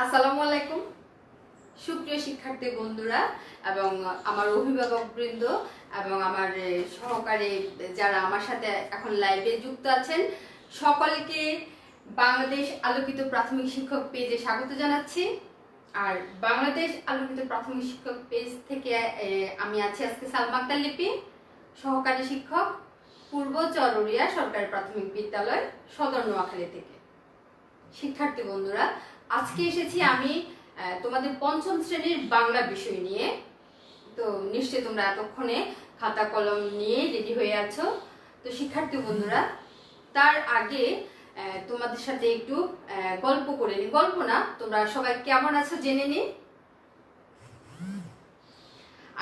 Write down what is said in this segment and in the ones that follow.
আসসালামু আলাইকুম সুপ্রিয় শিক্ষার্থী বন্ধুরা এবং আমার অভিভাবকবৃন্দ এবং আমার সহকারী যারা আমার সাথে এখন লাইভে যুক্ত আছেন সকলকে বাংলাদেশ আলোকিত প্রাথমিক শিক্ষক পেজে স্বাগত জানাচ্ছি। আর বাংলাদেশ আলোকিত প্রাথমিক শিক্ষক পেজ থেকে আমি আছি আজকে সালমা আক্তার লিপি, সহকারী শিক্ষক, পূর্ব চরুরিয়া সরকারি প্রাথমিক বিদ্যালয়, সদর নোয়াখালী থেকে। শিক্ষার্থী বন্ধুরা, আজকে এসেছি আমি তোমাদের পঞ্চম শ্রেণীর বাংলা বিষয় নিয়ে। তো নিশ্চয়ই তোমরা এতক্ষণে খাতা কলম নিয়ে রেডি হয়ে আছো। তো শিক্ষার্থী বন্ধুরা, তার আগে তোমাদের সাথে একটু গল্প করে নি। গল্প না, তোমরা সবাই কেমন আছো জেনে নি।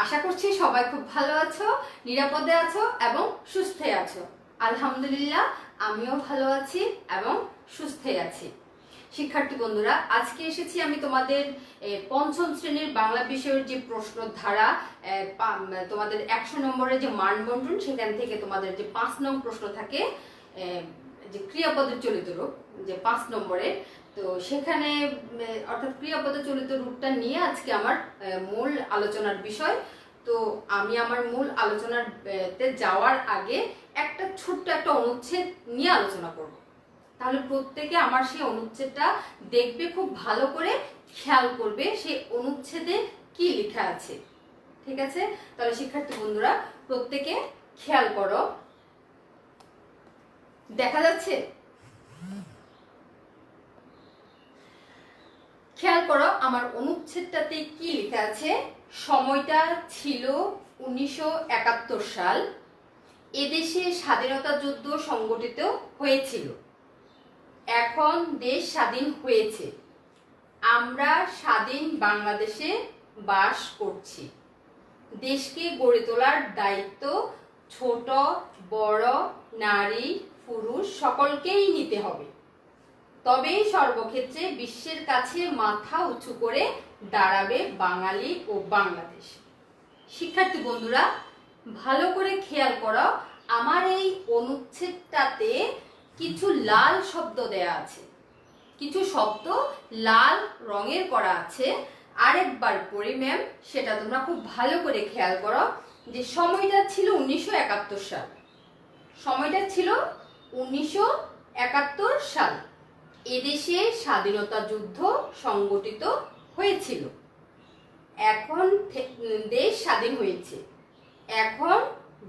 আশা করছি সবাই খুব ভালো আছো, নিরাপদে আছো এবং সুস্থে আছো। আলহামদুলিল্লাহ, আমিও ভালো আছি এবং সুস্থে আছি। শিক্ষার্থী বন্ধুরা, আজকে এসেছি আমি তোমাদের পঞ্চম শ্রেণীর বাংলা বিষয়ের যে প্রশ্ন ধারা, তোমাদের 100 নম্বরের যে মান বন্টন, সেখান থেকে তোমাদের যে 5 নং প্রশ্ন থাকে, যে ক্রিয়াপদের চলিত রূপ যে 5 নম্বরে, তো সেখানে অর্থাৎ ক্রিয়াপদের চলিত রূপটা নিয়ে আজকে আমার মূল আলোচনার বিষয়। তো আমি আমার মূল আলোচনাতে যাওয়ার আগে ছোট্ট একটা অনুচ্ছেদ নিয়ে আলোচনা করব। তাহলে প্রত্যেকে আমার সেই অনুচ্ছেদটা দেখবে, খুব ভালো করে খেয়াল করবে সেই অনুচ্ছেদে কি লেখা আছে। ঠিক আছে? তাহলে শিক্ষার্থী বন্ধুরা, প্রত্যেকে খেয়াল করো। দেখা যাচ্ছে? খেয়াল করো আমার অনুচ্ছেদটাতে কি লেখা আছে। সময়টা ছিল 1971 সাল। এদেশে স্বাধীনতা যুদ্ধ সংগঠিত হয়েছিল। এখন দেশ স্বাধীন হয়েছে। আমরা স্বাধীন বাংলাদেশে বাস করছি। দেশকে গড়ে তোলার দায়িত্ব ছোট বড়, নারী পুরুষ সকলকেই নিতে হবে। তবেই সর্বক্ষেত্রে বিশ্বের কাছে মাথা উঁচু করে দাঁড়াবে বাঙালি ও বাংলাদেশ। শিক্ষার্থী বন্ধুরা, ভালো করে খেয়াল করো, আমার এই অনুচ্ছেদটাতে কিছু লাল শব্দ দেয়া আছে, কিছু শব্দ লাল রঙের করা আছে। আরেকবার পড়ি ম্যাম, সেটা তোমরা খুব ভালো করে খেয়াল করো। যে সময়টা ছিল 1971 সাল। সময়টা ছিল 1971 সাল। এদেশে স্বাধীনতা যুদ্ধ সংগঠিত হয়েছিল। এখন দেশ স্বাধীন হয়েছে। এখন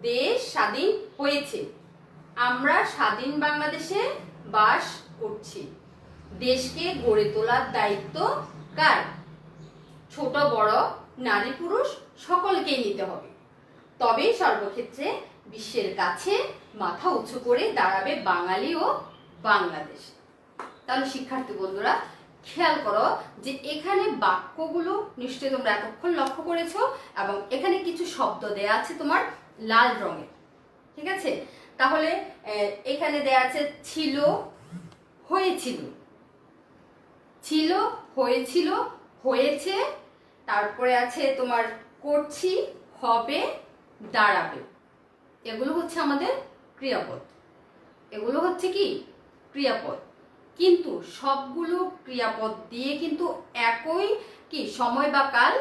দেশ স্বাধীন হয়েছে। আমরা স্বাধীন বাংলাদেশে বাস করছি। দেশকে গড়ে তোলার দায়িত্ব কার? ছোট বড়, নারী পুরুষ সকলকেই নিতে হবে। তবেই সর্বক্ষেত্রে বিশ্বের কাছে মাথা উঁচু করে দাঁড়াবে বাঙালি ও বাংলাদেশ। তাহলে শিক্ষার্থী বন্ধুরা, খেয়াল করো যে এখানে বাক্যগুলো নিশ্চয়ই তোমরা এতক্ষণ লক্ষ্য করেছো এবং এখানে কিছু শব্দ দেয়া আছে তোমার লাল রঙের। ঠিক আছে? তাহলে এখানে দেয়া আছে ছিল, হয়েছিল, ছিল, হয়েছিল, হয়েছে। তারপরে আছে তোমার করছি, হবে, দাঁড়াবে। এগুলো হচ্ছে আমাদের ক্রিয়াপদ। এগুলো হচ্ছে কি? ক্রিয়াপদ। কিন্তু সবগুলো ক্রিয়াপদ দিয়ে কিন্তু একই কি সময় বা কাল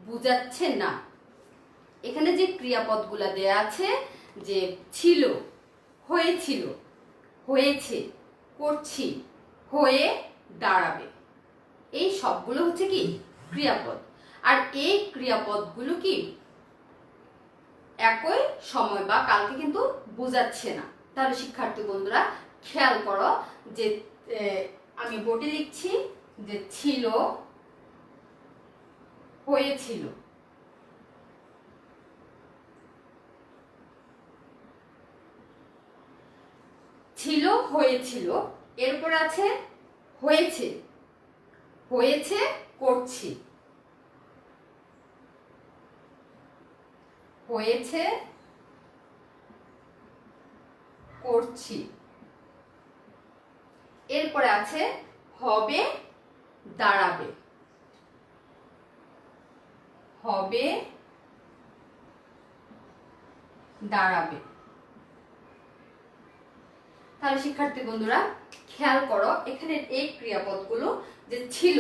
বুঝাচ্ছে না। এখানে যে ক্রিয়াপদগুলা দেয়া আছে, যে ছিল, হয়েছিল, হয়েছে, করছি, হয়ে, দাঁড়াবে, এই সবগুলো হচ্ছে কি ক্রিয়াপদ। আর এই ক্রিয়াপদগুলো কি একই সময় বা কালকে কিন্তু বোঝাচ্ছে না। তাহলে শিক্ষার্থী বন্ধুরা, খেয়াল করো যে আমি বোর্ডে লিখছি যে ছিল, হয়েছিল, ছিল, হয়েছিল, এরপর আছে হয়েছে, হয়েছে, করছি, হয়েছে, করছি, এরপরে আছে হবে, দাঁড়াবে, হবে, দাঁড়াবে। তাহলে শিক্ষার্থী বন্ধুরা, খেয়াল করো এখানে এই ক্রিয়াপদগুলো যে ছিল,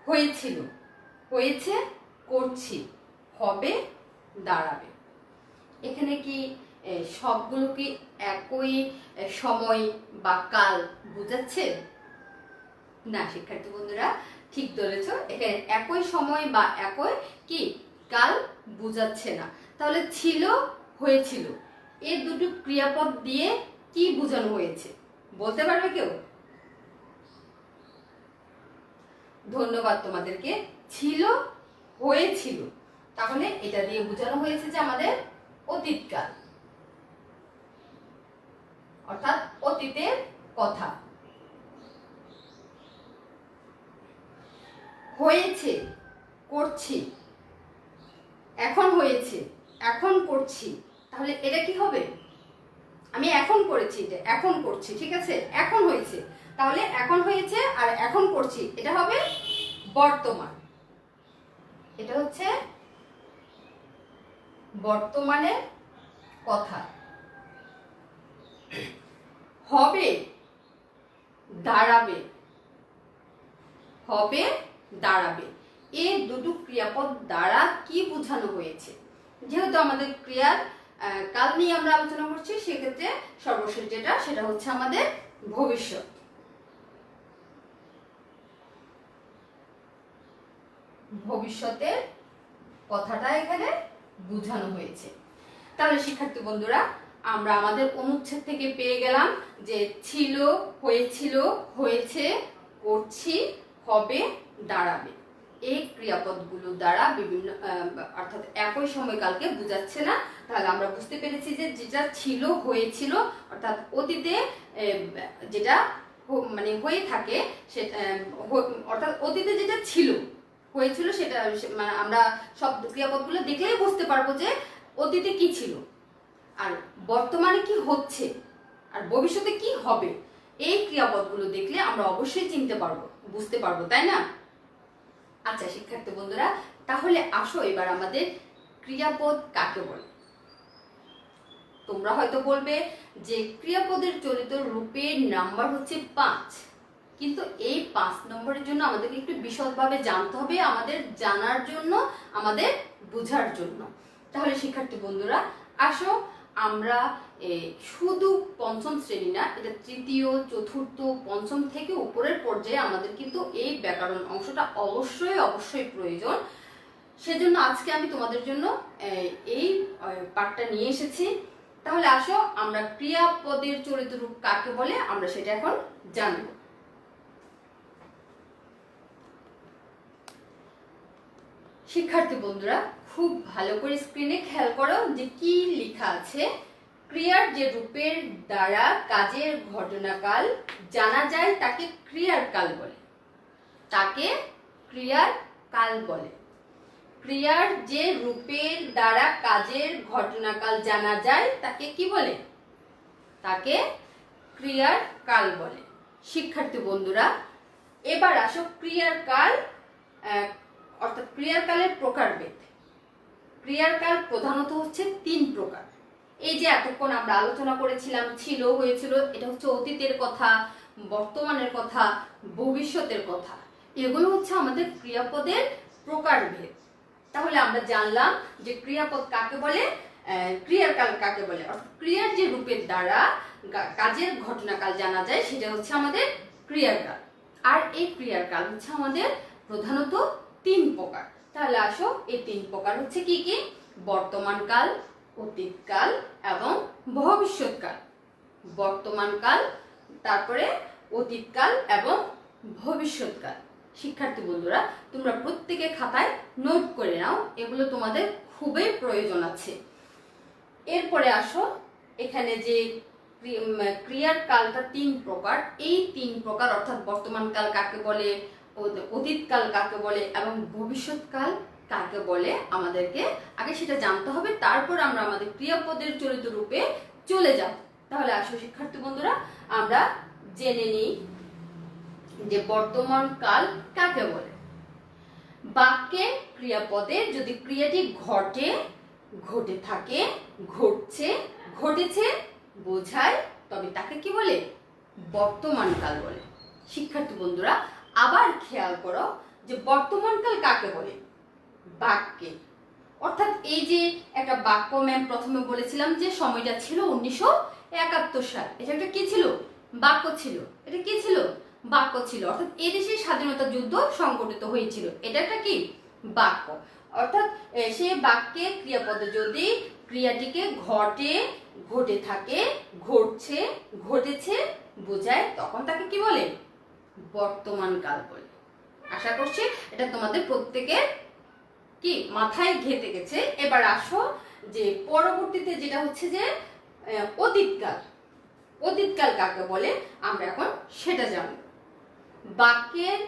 হয়েছিল, হয়েছে, করছি, হবে, দাঁড়াবে। এখানে কি সবগুলো কি একই সময় বা কাল বোঝাচ্ছে? না শিক্ষার্থী বন্ধুরা, ঠিক ধরেছ, এখানে একই সময় বা একই কি কাল বোঝাচ্ছে না। তাহলে ছিল, হয়েছিল, এই দুটো ক্রিয়াপদ দিয়ে কি বোঝানো হয়েছে বলতে পারবে কেউ? ধন্যবাদ তোমাদেরকে। ছিল, হয়েছিল, তাহলে এটা দিয়ে বোঝানো হয়েছে যে আমাদের অতীতকাল, অর্থাৎ অতীতের কথা। হয়েছে, করছি, এখন হয়েছে, এখন করছি, তাহলে এটা কি হবে? আমি এখন করেছি, এটা এখন করছি, ঠিক আছে, এখন হয়েছে, তাহলে এখন হয়েছে আর এখন করছি, এটা হবে বর্তমান। এটা হচ্ছে বর্তমানের কথা। হবে, দাঁড়াবে, হবে, দাঁড়াবে, এই দুটো ক্রিয়াপদ দ্বারা কি বোঝানো হয়েছে? যেহেতু আমাদের ক্রিয়ার কাল নিয়ে আমরা আলোচনা করছি, সেক্ষেত্রে সর্বশেষ যেটা সেটা হচ্ছে আমাদের ভবিষ্যৎ। ভবিষ্যতের কথাটা এখানে বোঝানো হয়েছে। তাহলে শিক্ষার্থী বন্ধুরা, আমরা আমাদের অনুচ্ছেদ থেকে পেয়ে গেলাম যে ছিল, হয়েছিল, হয়েছে, করছি, হবে, দাঁড়াবে, এই ক্রিয়াপদগুলো দ্বারা বিভিন্ন অর্থাৎ একই সময়কালকে বোঝাচ্ছে না। তাহলে আমরা বুঝতে পেরেছি যে যেটা ছিল, হয়েছিল, অর্থাৎ অতীতে যেটা মানে হয়ে থাকে সেটা, অর্থাৎ অতীতে যেটা ছিল, হয়েছিল, সেটা মানে আমরা সব ক্রিয়াপদগুলো দেখলেই বুঝতে পারবো যে অতীতে কি ছিল, আর বর্তমানে কি হচ্ছে, আর ভবিষ্যতে কি হবে। এই ক্রিয়াপদগুলো দেখলে আমরা অবশ্যই চিনতে পারবো, বুঝতে পারবো, তাই না? আচ্ছা শিক্ষার্থী বন্ধুরা, তাহলে আসো এবার আমাদের ক্রিয়াপদ কাকে বলে। তোমরা হয়তো বলবে যে ক্রিয়াপদের চলিত রূপের নাম্বার হচ্ছে 5, কিন্তু এই 5 নম্বরের জন্য আমাদেরকে একটু বিশদভাবে জানতে হবে, আমাদের জানার জন্য, আমাদের বোঝার জন্য। তাহলে শিক্ষার্থী বন্ধুরা আসো আমরা শুধু পঞ্চম শ্রেণী না, এটা তৃতীয়, চতুর্থ, পঞ্চম থেকে উপরের পর্যায়ে আমাদের কিন্তু এই ব্যাকরণ অংশটা অবশ্যই অবশ্যই প্রয়োজন। সেজন্য আজকে আমি তোমাদের জন্য এই পাঠটা নিয়ে এসেছি। তাহলে আসো আমরা ক্রিয়াপদের চলিত রূপ কাকে বলে আমরা সেটা এখন জানব। শিক্ষার্থী বন্ধুরা খুব ভালো করে স্ক্রিনে খেয়াল করো যে কি লেখা আছে। ক্রিয়ার যে রূপের দ্বারা কাজের ঘটনাকাল জানা যায় তাকে ক্রিয়ার কাল বলে, তাকে ক্রিয়ার কাল বলে। ক্রিয়ার যে রূপের দ্বারা কাজের ঘটনাকাল জানা যায় তাকে কি বলে? তাকে ক্রিয়ার কাল বলে। শিক্ষার্থী বন্ধুরা এবার আসো ক্রিয়ার কাল অর্থাৎ ক্রিয়ার কালের প্রকারভেদ। ক্রিয়ার কাল প্রধানত হচ্ছে 3 প্রকার। এই যে এতক্ষণ আমরা আলোচনা করেছিলাম ছিল, হয়েছিল, এটা হচ্ছে অতীতের কথা, বর্তমানের কথা, ভবিষ্যতের কথা, এগুলো হচ্ছে আমাদের ক্রিয়াপদের প্রকারভেদ। তাহলে আমরা জানলাম যে ক্রিয়াপদ কাকে বলে, ক্রিয়ার কাল কাকে বলে, অর্থাৎ ক্রিয়ার যে রূপের দ্বারা কাজের ঘটনাকাল জানা যায় সেটা হচ্ছে আমাদের ক্রিয়ার কাল। আর এই ক্রিয়ার কাল হচ্ছে আমাদের প্রধানত 3 প্রকার। তাহলে আসো এই 3 প্রকার হচ্ছে কি কি? বর্তমান কাল, অতীতকাল এবং ভবিষ্যৎকাল। বর্তমান কাল, তারপরে অতীতকাল এবং ভবিষ্যৎকাল। শিক্ষার্থী বন্ধুরা তোমরা প্রত্যেকে খাতায় নোট করে নাও, এগুলো তোমাদের খুবই প্রয়োজন আছে। এরপরে আসো এখানে যে ক্রিয়ার কালটা 3 প্রকার, এই 3 প্রকার অর্থাৎ বর্তমান কাল কাকে বলে, অতীতকাল কাকে বলে এবং ভবিষ্যৎকাল কাকে বলে আমাদেরকে আগে সেটা জানতে হবে, তারপর আমরা আমাদের ক্রিয়াপদের চলিত রূপে চলে যাব। তাহলে আসো শিক্ষার্থী বন্ধুরা আমরা জেনে নিই যে বর্তমান কাল কাকে বলে। বাক্যে ক্রিয়াপদে যদি ক্রিয়াটি ঘটে, ঘটে থাকে, ঘটছে, ঘটেছে বোঝায় তবে তাকে কি বলে? বর্তমান কাল বলে। শিক্ষার্থী বন্ধুরা আবার খেয়াল করো যে বর্তমানকাল কাকে বলে? বাক্যে। অর্থাৎ এই যে একটা বাক্য, ম্যাম প্রথমে বলেছিলাম যে সময়টা ছিল 1971 সাল, এটা একটা কি ছিল? বাক্য ছিল। এটা কি ছিল? বাক্য ছিল। অর্থাৎ এই দেশে স্বাধীনতা যুদ্ধ সংঘটিত হয়েছিল, এটা একটা কি? বাক্য। অর্থাৎ সে বাক্যে ক্রিয়াপদে যদি ক্রিয়াটিকে ঘটে, ঘটে থাকে, ঘটছে, ঘটেছে বোঝায়, তখন তাকে কি বলে? বর্তমান কাল বলে। আশা করছি এটা তোমাদের প্রত্যেকের কি মাথায় ঘেঁটে গেছে। এবার আসো যে পরবর্তীতে যেটা হচ্ছে যে অতীতকাল। অতীতকাল কাকে বলে আমরা এখন সেটা জানব। বাক্যের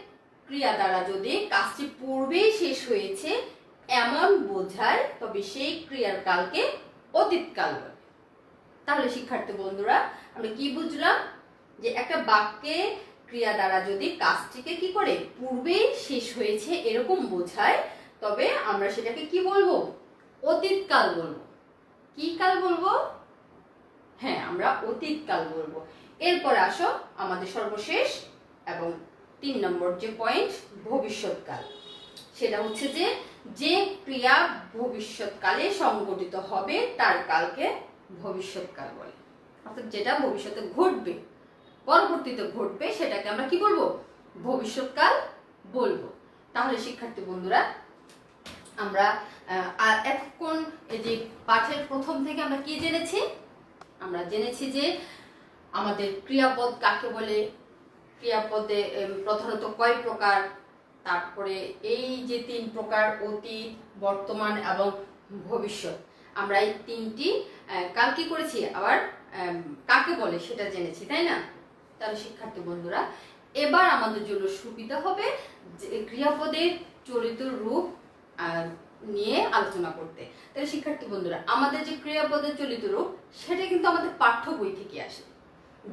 ক্রিয়া দ্বারা যদি কাজটি পূর্বেই শেষ হয়েছে এমন বোঝায়, তবে সেই ক্রিয়ার কালকে অতীতকাল বলে। তাহলে শিক্ষার্থী বন্ধুরা আমরা কি বুঝলাম? যে একটা বাক্যে ক্রিয়া দ্বারা যদি কাজটিকে কি করে পূর্বেই শেষ হয়েছে এরকম বোঝায়, তবে আমরা সেটাকে কি বলবো? অতীতকাল বলবো। কি কাল বলবো? হ্যাঁ, আমরা অতীতকাল বলবো। এরপর আসো আমাদের সর্বশেষ এবং 3 নম্বর যে পয়েন্ট, ভবিষ্যৎকাল। সেটা হচ্ছে যে যে ক্রিয়া ভবিষ্যৎকালে সংঘটিত হবে তার কালকে ভবিষ্যৎকাল বলে। অর্থাৎ যেটা ভবিষ্যতে ঘটবে, পরবর্তীতে ঘটবে, সেটাকে আমরা কি বলবো? ভবিষ্যৎকাল বলবো। তাহলে শিক্ষার্থী বন্ধুরা আমরা এতক্ষণ এই যে পাঠের প্রথম থেকে আমরা কি জেনেছি? আমরা জেনেছি যে আমাদের ক্রিয়াপদ কাকে বলে, ক্রিয়াপদে প্রধানত কয় প্রকার, তারপরে এই যে 3 প্রকার অতীত, বর্তমান এবং ভবিষ্যৎ, আমরা এই 3টি কাল কি করেছি, আবার কাকে বলে সেটা জেনেছি, তাই না? তাহলে শিক্ষার্থী বন্ধুরা এবার আমাদের জন্য সুবিধা হবে যে ক্রিয়াপদের চলিত রূপ নিয়ে আলোচনা করতে। তাহলে শিক্ষার্থী বন্ধুরা আমাদের যে ক্রিয়াপদের চলিত রূপ সেটা কিন্তু আমাদের পাঠ্য বই থেকে আসে।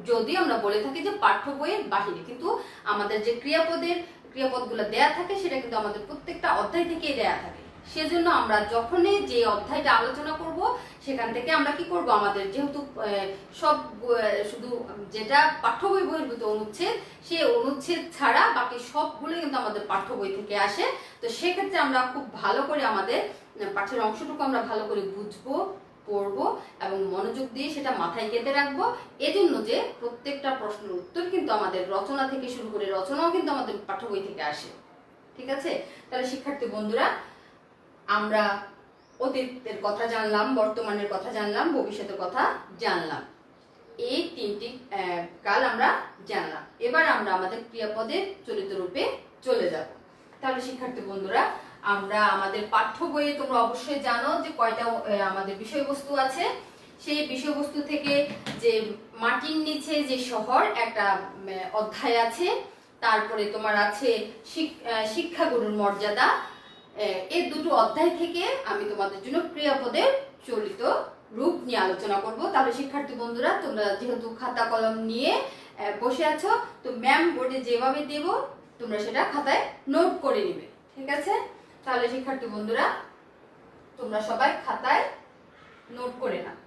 যদি আমরা বলে থাকি যে পাঠ্য বইয়ের বাহিরে, কিন্তু আমাদের যে ক্রিয়াপদগুলো দেয়া থাকে সেটা কিন্তু আমাদের প্রত্যেকটা অধ্যায় থেকেই দেয়া থাকে। সেজন্য আমরা যখনই যে অধ্যায়টা আলোচনা করব সেখান থেকে আমরা কি করব, আমাদের যেহেতু সব শুধু যেটা পাঠ্য বই বহির্ভূত অনুচ্ছেদ, সেই অনুচ্ছেদ ছাড়া বাকি সবগুলো কিন্তু আমাদের পাঠ্য বই থেকে আসে। তো সেক্ষেত্রে আমরা খুব ভালো করে আমাদের পাঠের অংশটুকু আমরা ভালো করে বুঝবো, পড়বো এবং মনোযোগ দিয়ে সেটা মাথায় গেঁথে রাখবো। এজন্য যে প্রত্যেকটা প্রশ্নের উত্তর কিন্তু আমাদের রচনা থেকে শুরু করে, রচনাও কিন্তু আমাদের পাঠ্য বই থেকে আসে। ঠিক আছে? তাহলে শিক্ষার্থী বন্ধুরা আমরা অতীতের কথা জানলাম, বর্তমানের কথা জানলাম, ভবিষ্যতের কথা জানলাম। এই 3টি কাল আমরা জানলাম। এবার আমরা আমাদের ক্রিয়াপদের চলিত রূপে চলে যাব। তাহলে শিক্ষার্থী বন্ধুরা আমরা আমাদের পাঠ্য বইয়ে তোমরা অবশ্যই জানো যে কয়টা আমাদের বিষয়বস্তু আছে। সেই বিষয়বস্তু থেকে যে মাটির নিচে যে শহর একটা অধ্যায় আছে, তারপরে তোমার আছে শিক্ষাগুরুর মর্যাদা। এই দুটো অধ্যায় থেকে আমি তোমাদের জন্য ক্রিয়াপদের চলিত রূপ নিয়ে আলোচনা করব। তাহলে শিক্ষার্থী বন্ধুরা তোমরা যেহেতু খাতা কলম নিয়ে বসে আছো, তো ম্যাম বোর্ডে যেভাবে দেব তোমরা সেটা খাতায় নোট করে নিবে। ঠিক আছে? তাহলে শিক্ষার্থী বন্ধুরা তোমরা সবাই খাতায় নোট করে নাও।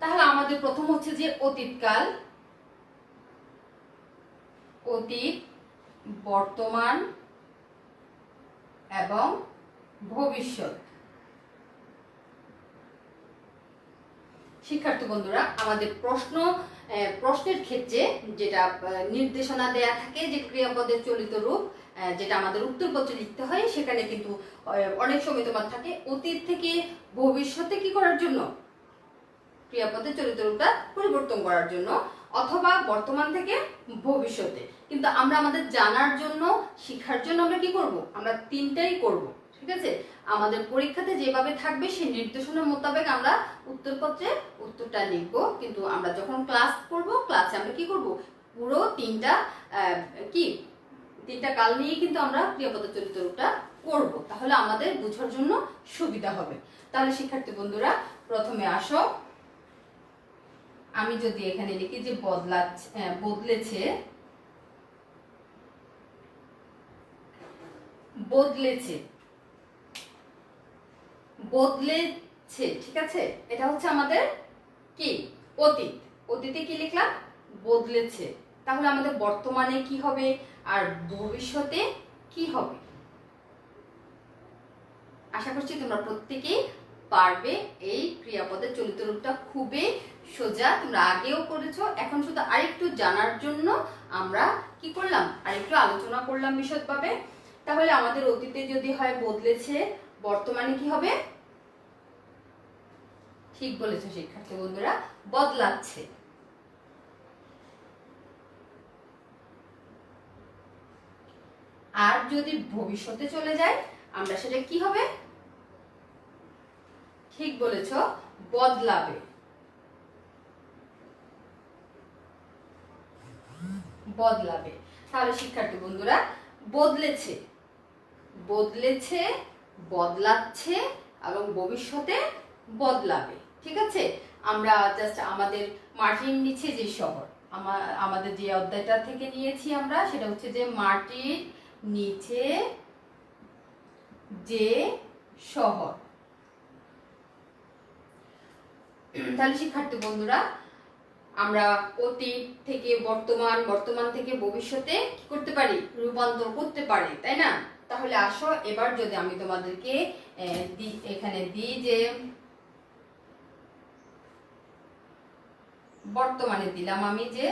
তাহলে আমাদের প্রথম হচ্ছে যে অতীতকাল, অতীত, বর্তমান এবং ভবিষ্যৎ। শিক্ষার্থী বন্ধুরা আমাদের প্রশ্নের ক্ষেত্রে যেটা নির্দেশনা দেয়া থাকে যে ক্রিয়াপদের চলিত রূপ, যেটা আমাদের উত্তরপত্রে লিখতে হয়, সেখানে কিন্তু অনেক সময় তোমার থাকে অতীত থেকে ভবিষ্যতে কি করার জন্য, ক্রিয়াপদের চলিত রূপটা পরিবর্তন করার জন্য, অথবা বর্তমান থেকে ভবিষ্যতে। কিন্তু আমরা আমাদের জানার জন্য, শিক্ষার জন্য আমরা কি করব, আমরা 3টাই করব। ঠিক আছে? আমাদের পরীক্ষাতে যেভাবে থাকবে সেই নির্দেশনা মোতাবেক আমরা উত্তরপত্রে উত্তরটা লিখব। কিন্তু আমরা যখন ক্লাস করব, ক্লাসে আমরা কি করব, পুরো 3টা কি তিনটা কাল নিয়েই কিন্তু আমরা ক্রিয়াপদের চলিত রূপটা করব, তাহলে আমাদের বোঝার জন্য সুবিধা হবে। তাহলে শিক্ষার্থী বন্ধুরা প্রথমে আসো, আমি যদি এখানে লিখি যে বদলেছে, বদলেছে, বদলেছে, ঠিক আছে, এটা হচ্ছে আমাদের কি অতীত। অতীতে কি লিখলাম? বদলেছে। তাহলে আমাদের বর্তমানে কি হবে আর ভবিষ্যতে কি হবে? আশা করছি তোমরা প্রত্যেকেই পারবে। এই ক্রিয়াপদের চলিত রূপটা খুবই সোজা, তোমরা আগেও করেছো, এখন শুধু আরেকটু জানার জন্য আমরা কি করলাম, আরেকটু আলোচনা করলাম বিশদভাবে। তাহলে আমাদের অতীতে যদি হয় বদলেছে, বর্তমানে কি হবে? ঠিক বলেছো শিক্ষার্থী বন্ধুরা, বদলাচ্ছে। আর যদি ভবিষ্যতে চলে যায় আমরা সেটা কি হবে? ঠিক বলেছো, বদলাবে। বদলাবে। তাহলে শিক্ষার্থী বন্ধুরা বদলেছে, বদলেছে, বদলাচ্ছে এবং ভবিষ্যতে বদলাবে। ঠিক আছে, আমরা জাস্ট আমাদের মাটির নিচে যে শহর, আমাদের যে অধ্যায়টা থেকে নিয়েছি আমরা, সেটা হচ্ছে যে মাটির নিচে যে শহর। তাহলে শিক্ষার্থী বন্ধুরা আমরা অতীত থেকে বর্তমান, বর্তমান থেকে ভবিষ্যতে কি করতে পারি? রূপান্তর করতে পারি, তাই না? তাহলে আসো এবার যদি আমি তোমাদেরকে এখানে দিই যে বর্তমানে দিলাম আমি যে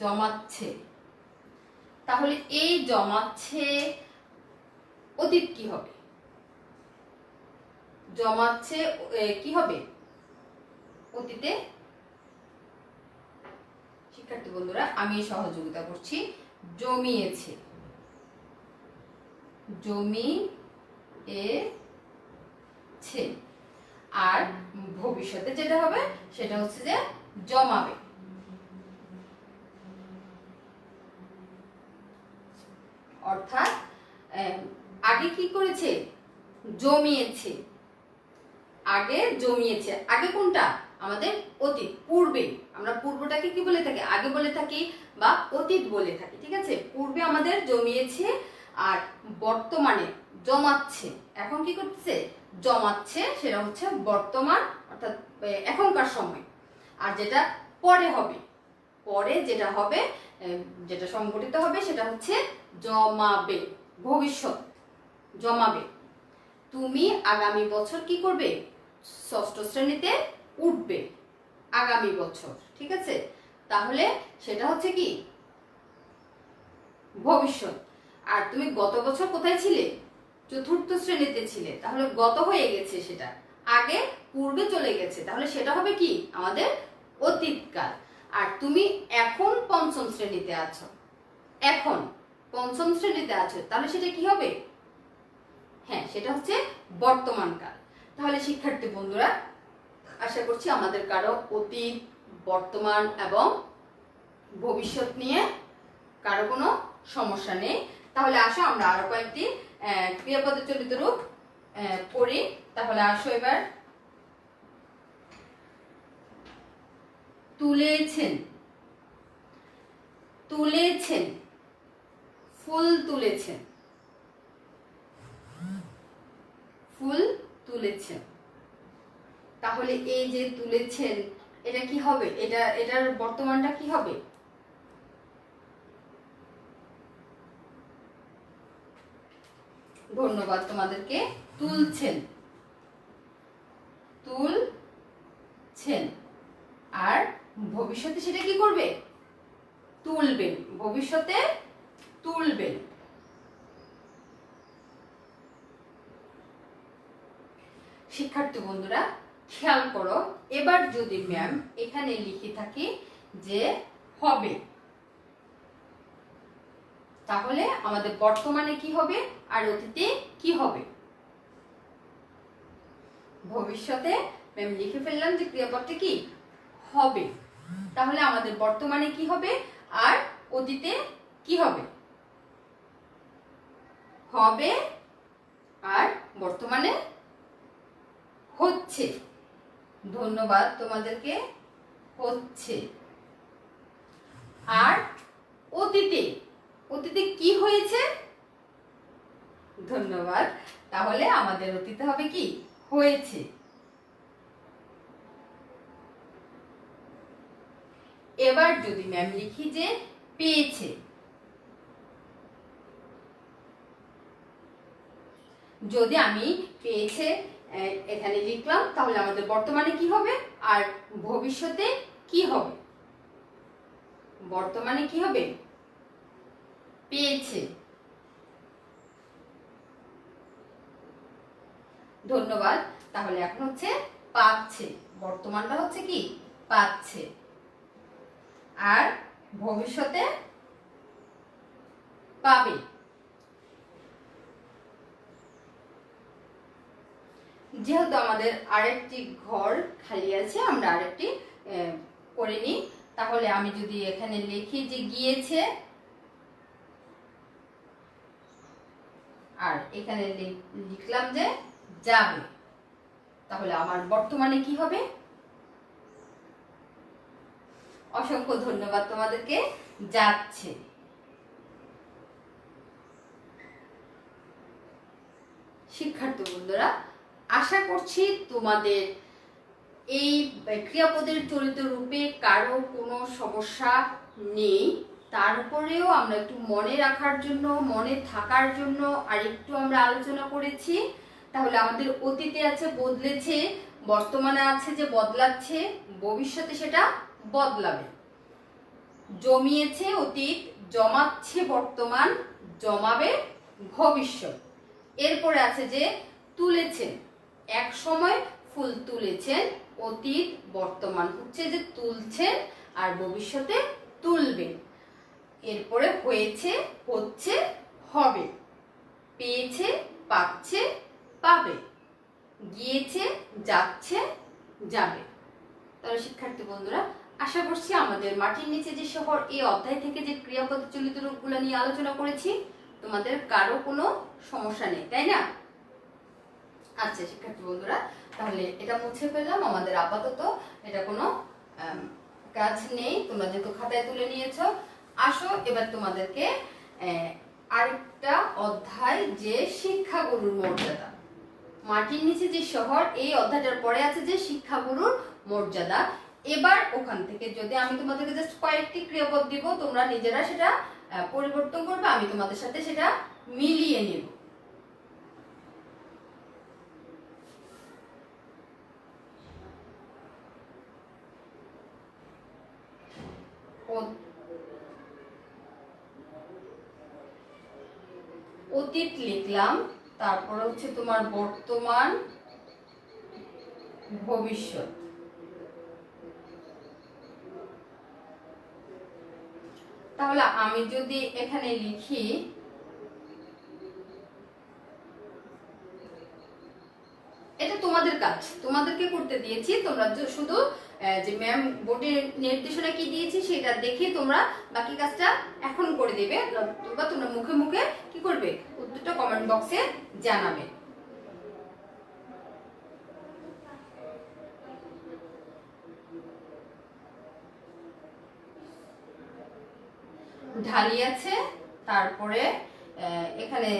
জমাচ্ছে, তাহলে এই জমাচ্ছে অতীত কি হবে? জমাচ্ছে কি হবে অতীতে? শিক্ষার্থী বন্ধুরা আমি সহযোগিতা করছি, জমিয়েছে, জমিয়েছে। আর ভবিষ্যতে যেটা হবে সেটা হচ্ছে যে জমাবে। অর্থাৎ আগে কি করেছে? জমিয়েছে। আগে জমিয়েছে, আগে কোনটা? আমাদের অতীত, পূর্বে। আমরা পূর্বটাকে কি বলে থাকি? আগে বলে থাকি বা অতীত বলে থাকি। ঠিক আছে, পূর্বে আমাদের জমিয়েছে আর বর্তমানে জমাচ্ছে। এখন কি করতেছে? জমাচ্ছে, সেটা হচ্ছে বর্তমান, অর্থাৎ এখনকার সময়। আর যেটা পরে হবে, পরে যেটা হবে, যেটা সংঘটিত হবে সেটা হচ্ছে জমাবে, ভবিষ্যৎ, জমাবে। তুমি আগামী বছর কি করবে? ষষ্ঠ শ্রেণীতে উঠবে আগামী বছর। ঠিক আছে, তাহলে সেটা হচ্ছে কি ভবিষ্যৎ। আর তুমি গত বছর কোথায় ছিলে? চতুর্থ শ্রেণীতে ছিলে, তাহলে গত হয়ে গেছে, সেটা আগে পূর্বে চলে গেছে, তাহলে সেটা হবে কি আমাদের অতীতকাল। আর তুমি এখন পঞ্চম শ্রেণীতে আছো, এখন পঞ্চম শ্রেণীতে আছো, তাহলে সেটা কি হবে? হ্যাঁ, সেটা হচ্ছে বর্তমানকাল। তাহলে শিক্ষার্থী বন্ধুরা আশা করছি আমাদের কারো অতীত, বর্তমান এবং ভবিষ্যৎ নিয়ে কারো কোনো সমস্যা নেই। তাহলে আসো আমরা আরো কয়েকটি ক্রিয়াপদের চলিত রূপ পড়ি। তাহলে আসো এবার, তুলেছেন, তুলেছেন, ফুল তুলেছেন, ফুল তুলেছেন। তাহলে এই যে তুলেছেন, এটা কি হবে? এটার বর্তমানটা কি হবে? ধন্যবাদ তোমাদেরকে। তুলছেন, তুলছেন। আর ভবিষ্যতে সেটা কি করবে? তুলবেন, ভবিষ্যতে তুলবেন। শিক্ষার্থী বন্ধুরা খেয়াল করো, এবার যদি ম্যাম এখানে লিখে থাকি যে হবে, তাহলে আমাদের বর্তমানে কি হবে আর অতীতে কি হবে? ভবিষ্যতে ম্যাম লিখে ফেললাম যে ক্রিয়াপদটি কি হবে, তাহলে আমাদের বর্তমানে কি হবে আর অতীতে কি হবে? হবে আর বর্তমানে হচ্ছে। ধন্যবাদ তোমাদেরকে। হচ্ছে। আর অতীতে, অতীতে কি হয়েছে? ধন্যবাদ। তাহলে আমাদের অতীতে হবে কি? হয়েছে। এবার যদি ম্যাম লিখি যে পেয়েছে, যদি আমি পেয়েছে এখানে লিখলাম, তাহলে আমাদের বর্তমানে কি হবে আর ভবিষ্যতে কি হবে? বর্তমানে কি হবে? পেয়েছে। ধন্যবাদ। তাহলে এখন হচ্ছে পাচ্ছে। বর্তমানটা হচ্ছে কি? পাচ্ছে। আর ভবিষ্যতে পাবে। যেহেতু আমাদের আরেকটি ঘর খালি আছে, আমরা আরেকটি করে নিই। তাহলে আমি যদি এখানে লিখি যে গিয়েছে, আর এখানে লিখলাম যে যাবে, তাহলে আমার বর্তমানে কি হবে? অসংখ্য ধন্যবাদ তোমাদেরকে। যাচ্ছে। শিক্ষার্থী বন্ধুরা, আশা করছি তোমাদের এই ক্রিয়াপদের চলিত রূপে কারো কোনো সমস্যা নেই। তার উপরেও আমরা একটু মনে রাখার জন্য, মনে থাকার জন্য আর একটু আমরা আলোচনা করেছি। তাহলে আমাদের অতীতে আছে বদলেছে, বর্তমানে আছে যে বদলাচ্ছে, ভবিষ্যতে সেটা বদলাবে। জমিয়েছে অতীত, জমাচ্ছে বর্তমান, জমাবে ভবিষ্যৎ। এরপরে আছে যে তুলেছেন, এক সময় ফুল তুলেছেন, অতীত বর্তমান হচ্ছে যে তুলছেন আর ভবিষ্যতে তুলবেন। এরপরে হয়েছে, হচ্ছে, হবে। পেয়েছে, পাচ্ছে, পাবে। গিয়েছে, যাচ্ছে, যাবে। তাহলে শিক্ষার্থী বন্ধুরা, আশা করছি আমাদের মাটির নিচে যে শহর এই অধ্যায় থেকে যে ক্রিয়াপদ চলিত রূপগুলো নিয়ে আলোচনা করেছি, তোমাদের কারো কোনো সমস্যা নেই, তাই না? আচ্ছা শিক্ষার্থী বন্ধুরা, তাহলে এটা মুছে ফেললাম। আমাদের আপাতত এটা কোনো কাজ নেই, তোমরা যেহেতু খাতায় তুলে নিয়েছো। আসো এবার তোমাদেরকে আরেকটা অধ্যায়, যে শিক্ষাগুরুর মর্যাদা। মাটির নিচে যে শহর এই অধ্যায়টার পরে আছে যে শিক্ষাগুরুর মর্যাদা। এবার ওখান থেকে যদি আমি তোমাদেরকে জাস্ট কয়েকটি ক্রিয়াপদ দিব, তোমরা নিজেরা সেটা পরিবর্তন করবে, আমি তোমাদের সাথে সেটা মিলিয়ে নেব। অতীত লিখলাম, তারপর হচ্ছে তোমার বর্তমান, ভবিষ্যৎ। তাহলে আমি যদি এখানে লিখি, এটা তোমাদের কাজ, তোমাদেরকে করতে দিয়েছি। তোমরা শুধু যে ম্যাম বোর্ডে নির্দেশনা কি দিয়েছি সেটা দেখে তোমরা বাকি কাজটা এখন করে দেবে, বা তোমরা মুখে মুখে কি করবে, উত্তরটা কমেন্ট বক্সে জানাবে। ঢালি আছে, তারপরে এখানে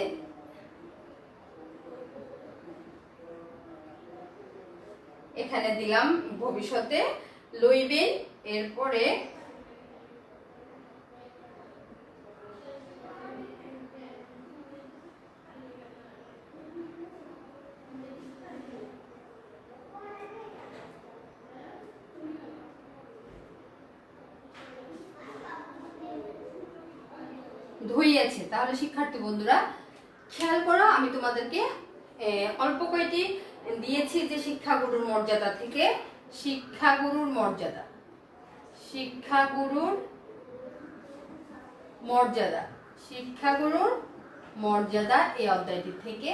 এখানে দিলাম ভবিষ্যতে লইবেন। এরপরে ধুইয়াছে। তাহলে শিক্ষার্থী বন্ধুরা খেয়াল করো, আমি তোমাদেরকে অল্প কয়টি দিয়েছি যে শিক্ষাগুরুর মর্যাদা থেকে। শিক্ষাগুরুর মর্যাদা, শিক্ষাগুরুর মর্যাদা, শিক্ষাগুরুর মর্যাদা এই অধ্যায়টি থেকে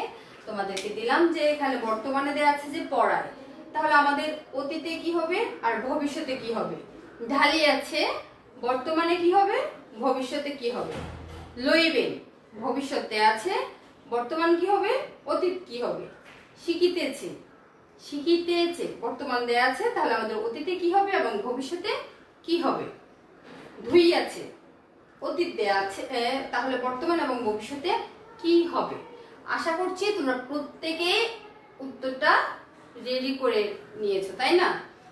তোমাদেরকে দিলাম যে এখানে বর্তমানে দেওয়া আছে যে পড়ায়। তাহলে আমাদের অতীতে কি হবে আর ভবিষ্যতে কি হবে? ঢালি আছে, বর্তমানে কি হবে, ভবিষ্যতে কি হবে? লইবেন, ভবিষ্যতে আছে, বর্তমান কি হবে, অতীত কি হবে? শিখিতেছে, শিখিতেছে বর্তমান দেয়া আছে, তাহলে আমাদের অতীতে কি হবে এবং ভবিষ্যতে কি হবে? ধুইয়াছে অতীত দেয়া আছে, তাহলে বর্তমান এবং ভবিষ্যতে কি হবে? আশা করছি তোমরা প্রত্যেকে উত্তরটা রেডি করে নিয়েছো, তাই না?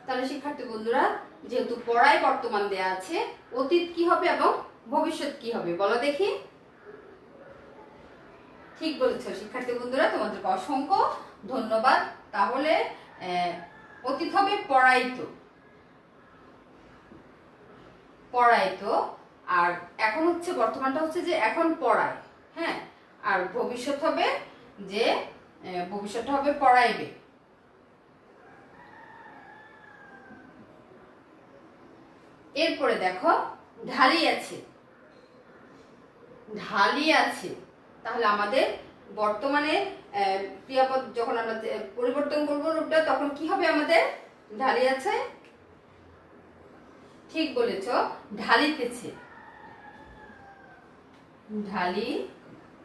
তাহলে শিক্ষার্থী বন্ধুরা, যেহেতু পড়ায় বর্তমান দেয়া আছে, অতীত কি হবে এবং ভবিষ্যৎ কি হবে বলো দেখি। ঠিক বলেছো শিক্ষার্থী বন্ধুরা, তোমাদেরকে অসংখ্য ধন্যবাদ। তাহলে অতীত হবে পড়াইতো, পড়াইতো, আর এখন হচ্ছে বর্তমানটা হচ্ছে যে এখন পড়ায়, হ্যাঁ। আর ভবিষ্যৎ হবে যে ভবিষ্যৎটা হবে পড়াইবে। এরপরে দেখো ঢালি আছে, ঢালি আছে, তাহলে আমাদের বর্তমানে ক্রিয়াপদ যখন আমরা পরিবর্তন করবো রূপটা, তখন কি হবে আমাদের? ঢালি আছে, ঠিক বলেছ, ঢালিতেছে, ঢালিতেছে।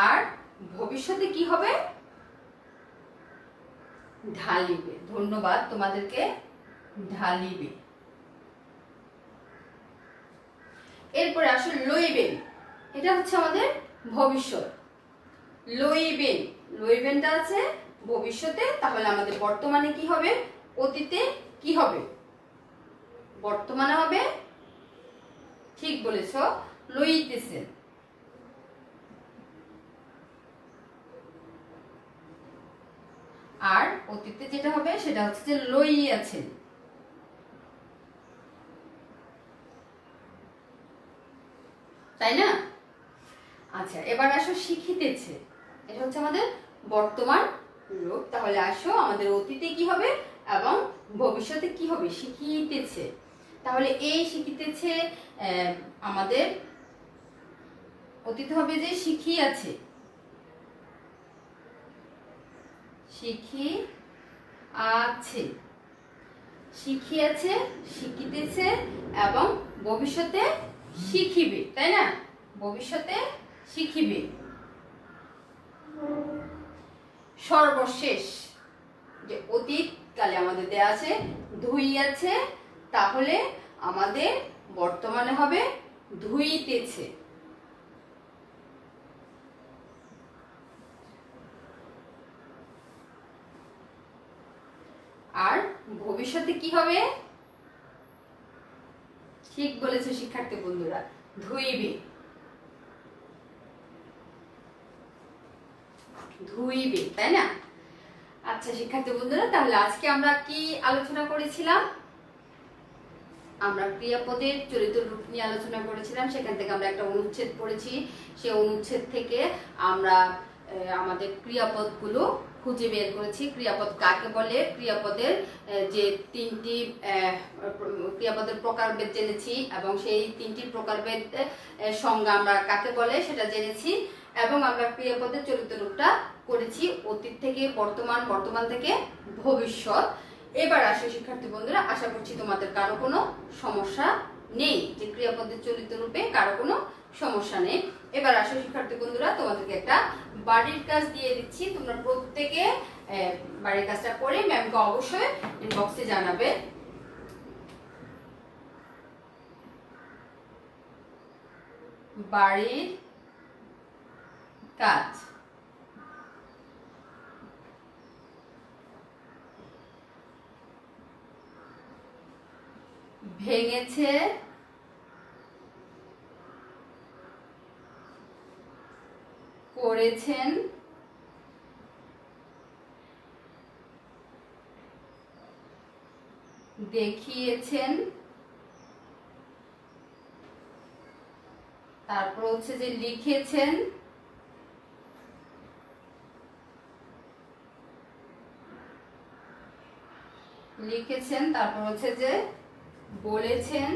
আর ভবিষ্যতে কি হবে? ঢালিবে। ধন্যবাদ তোমাদেরকে, ঢালিবে। এরপরে আসো লইবেন, এটা হচ্ছে আমাদের ভবিষ্যৎ। লইবেন, লইবেনটা আছে ভবিষ্যতে, তাহলে আমাদের বর্তমানে কি হবে? অতীতে কি হবে? বর্তমানে হবে, ঠিক বলেছ, লইতেছেন। আর অতীতে যেটা হবে সেটা হচ্ছে যে লইয়াছেন। তাই না? আচ্ছা, এবার আসো শিখিতেছে, এটা হচ্ছে আমাদের বর্তমান রূপ। তাহলে আসো আমাদের অতীতে কি হবে এবং ভবিষ্যতে কি হবে? শিখিতেছে। তাহলে এই শিখিতেছে আমাদের অতীত হবে যে শিখিয়াছে, শিখি আছে, শিখিয়াছে, শিখিতেছে এবং ভবিষ্যতে শিখিবে, তাই না? ভবিষ্যতে শিখিবে। সর্বশেষ, যে অতীত কালে আমাদের দেয়া আছে ধুইয়াছে, তাহলে আমাদের বর্তমানে হবে ধুইতেছে। আর ভবিষ্যতে কি হবে? ঠিক বলেছে শিক্ষার্থী বন্ধুরা, ধুইবে, ধুইবে, তাই না? আচ্ছা শিক্ষার্থী বন্ধুরা, তাহলে আজকে আমরা কি আলোচনা করেছিলাম? আমরা ক্রিয়াপদের চরিত্র রূপ নিয়ে আলোচনা করেছিলাম। সেখান থেকে আমরা একটা অনুচ্ছেদ পড়েছি। সেই অনুচ্ছেদ থেকে আমরা আমাদের ক্রিয়াপদগুলো খুঁজে বের করেছি। ক্রিয়াপদ কাকে বলে, ক্রিয়াপদের যে তিনটি ক্রিয়াপদের প্রকারভেদ জেনেছি এবং সেই তিনটি প্রকারভেদ সংজ্ঞা আমরা কাকে বলে সেটা জেনেছি। এবং আমরা ক্রিয়াপদের চরিত্র রূপটা করেছি অতীত থেকে বর্তমান, বর্তমান থেকে ভবিষ্যৎ। এবার আসে শিক্ষার্থী বন্ধুরা, আশা করছি তোমাদের কারো কোনো সমস্যা নেই, যে ক্রিয়াপদের চলিত রূপে কারো কোনো সমস্যা নেই। এবার আসো শিক্ষার্থী বন্ধুরা, তোমাদেরকে একটা বাড়ির কাজ দিয়ে দিচ্ছি। তোমরা প্রত্যেকে বাড়ির কাজটা করে ম্যামকে অবশ্যই ইনবক্সে জানাবে। বাড়ির কাজ, ভেঙেছে, করেছেন, দেখিয়েছেন, তারপর হচ্ছে যে লিখেছেন, লিখেছেন, তারপর হচ্ছে যে বলেছেন,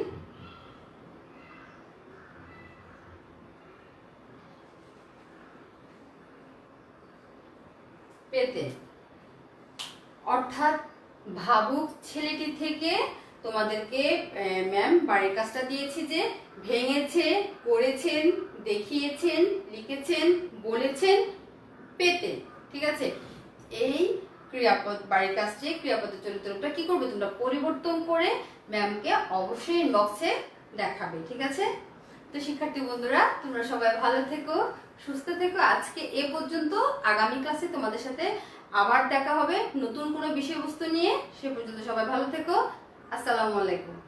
পেতে। অর্থাৎ ভাবুক ছেলেটি থেকে তোমাদেরকে ম্যাম বাড়ির কাজটা দিয়েছি যে ভেঙেছে, করেছেন, দেখিয়েছেন, লিখেছেন, বলেছেন, পেতেন। ঠিক আছে, এই ক্রিয়াপদ বাড়ির কাজটি ক্রিয়াপদের চরিত্রটা কি করবে, তোমরা পরিবর্তন করে ম্যামকে অবশ্যই ইনবক্সে দেখাবে। ঠিক আছে, তো শিক্ষার্থী বন্ধুরা তোমরা সবাই ভালো থেকো, সুস্থ থেকো। আজকে এ পর্যন্ত। আগামী ক্লাসে তোমাদের সাথে আবার দেখা হবে নতুন কোনো বিষয়বস্তু নিয়ে। সে পর্যন্ত সবাই ভালো থেকো। আসসালামু আলাইকুম।